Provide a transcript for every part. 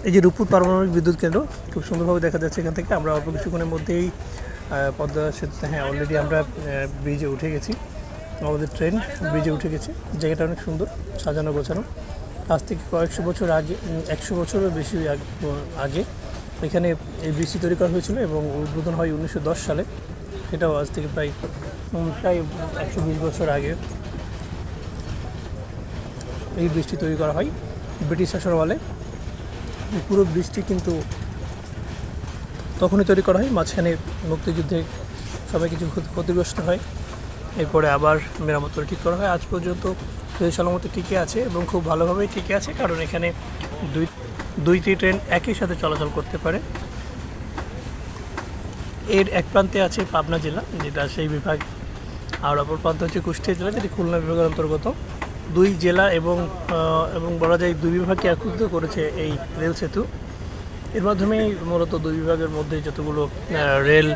এই যে রূপপুর পারমাণবিক বিদ্যুৎ কেন্দ্র খুব সুন্দরভাবে দেখা যাচ্ছে এখান থেকে। আমরা অল্প কিছুক্ষণের মধ্যেই পদ্মা সেতুতে অলরেডি আমরা ব্রিজে উঠে গেছি। আমাদের ট্রেন ব্রিজে উঠে গেছে। জায়গাটা অনেক সুন্দর, সাজানো গোছানো। আজ থেকে কয়েকশো বছর আগে, 100 বছরের বেশি আগে এখানে এই ব্রিজটি তৈরি করা হয়েছিল এবং উদ্বোধন হয় 1910 সালে। এটাও আজ থেকে প্রায় 120 বছর আগে এই ব্রিজটি তৈরি করা হয় ব্রিটিশ শাসনামলে। পুরো ব্রিজটি কিন্তু তখনই তৈরি করা হয়, মাঝখানে মুক্তিযুদ্ধে সবাই কিছু ক্ষতিগ্রস্ত হয়, এরপরে আবার মেরামত করে ঠিক করা হয়। আজ পর্যন্ত সালামতে টিকে আছে এবং খুব ভালোভাবেই টিকে আছে, কারণ এখানে দুইটি ট্রেন একই সাথে চলাচল করতে পারে। এর এক প্রান্তে আছে পাবনা জেলা, যেটা সেই বিভাগ, আর অপর প্রান্তে হচ্ছে কুষ্টিয়া জেলা, যেটি খুলনা বিভাগের অন্তর্গত। দুই জেলা এবং বলা যায় দুই বিভাগকে একত্রিত করেছে এই রেল সেতু। এর মাধ্যমেই মূলত দুই বিভাগের মধ্যে যতগুলো রেল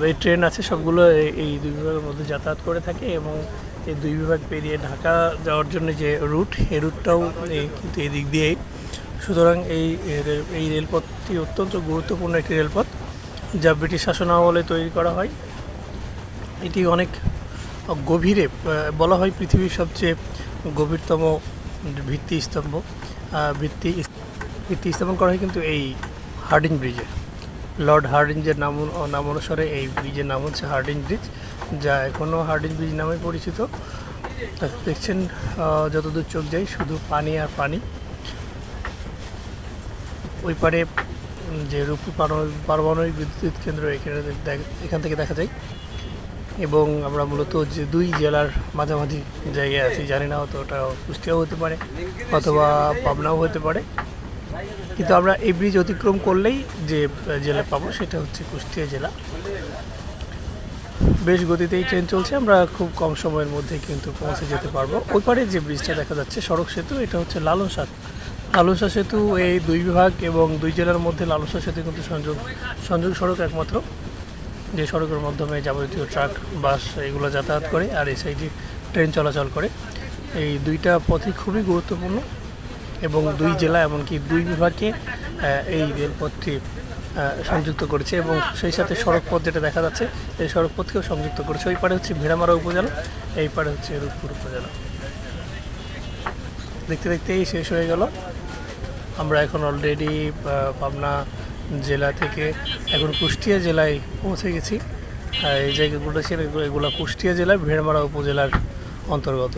এই ট্রেন আছে সবগুলো এই দুই বিভাগের মধ্যে যাতায়াত করে থাকে, এবং এই দুই বিভাগ পেরিয়ে ঢাকা যাওয়ার জন্য যে রুট, এই রুটটাও কিন্তু এই দিক দিয়েই। সুতরাং এই রেলপথটি অত্যন্ত গুরুত্বপূর্ণ একটি রেলপথ, যা ব্রিটিশ শাসনামলে তৈরি করা হয়। এটি অনেক গভীরে, বলা হয় পৃথিবীর সবচেয়ে গভীরতম ভিত্তিস্তম্ভ। ভিত্তি স্থাপন করা হয় কিন্তু এই হার্ডিঞ্জ ব্রিজে। লর্ড হার্ডিঞ্জের নাম অনুসারে এই ব্রিজের নাম হচ্ছে হার্ডিঞ্জ ব্রিজ, যা এখনও হার্ডিঞ্জ ব্রিজ নামে পরিচিত। দেখছেন যতদূর চোখ যায় শুধু পানি আর পানি। ওই পারে যে রূপপুর পারমাণবিক বিদ্যুৎ কেন্দ্র এখান থেকে দেখা যায়, এবং আমরা মূলত যে দুই জেলার মাঝামাঝি জায়গায় আছি। জানি না, হয়তো ওটা কুষ্টিয়াও হতে পারে অথবা পাবনাও হতে পারে, কিন্তু আমরা এই ব্রিজ অতিক্রম করলেই যে জেলা পাবো সেটা হচ্ছে কুষ্টিয়া জেলা। বেশ গতিতেই ট্রেন চলছে, আমরা খুব কম সময়ের মধ্যে কিন্তু পৌঁছে যেতে পারবো। ওই পারে যে ব্রিজটা দেখা যাচ্ছে সড়ক সেতু, এটা হচ্ছে লালন শাহ সেতু। এই দুই বিভাগ এবং দুই জেলার মধ্যে লালন শাহ সেতু কিন্তু সংযোগ সড়ক একমাত্র, যে সড়কের মাধ্যমে যাবতীয় ট্রাক, বাস এগুলো যাতায়াত করে, আর এই সাইডে ট্রেন চলাচল করে। এই দুইটা পথই খুবই গুরুত্বপূর্ণ, এবং দুই জেলা এমনকি দুই বিভাগকে এই রেলপথটি সংযুক্ত করেছে, এবং সেই সাথে সড়ক পথ যেটা দেখা যাচ্ছে এই সড়ক পথকেও সংযুক্ত করেছে। ওই পারে হচ্ছে ভেড়ামারা উপজেলা, এই পারে হচ্ছে রূপপুর উপজেলা। দেখতে দেখতেই শেষ হয়ে গেল। আমরা এখন অলরেডি পাবনা জেলা থেকে এখন কুষ্টিয়া জেলায় পৌঁছে গেছি। এই জায়গাগুলো ছিল, এগুলো কুষ্টিয়া জেলার ভেড়ামারা উপজেলার অন্তর্গত।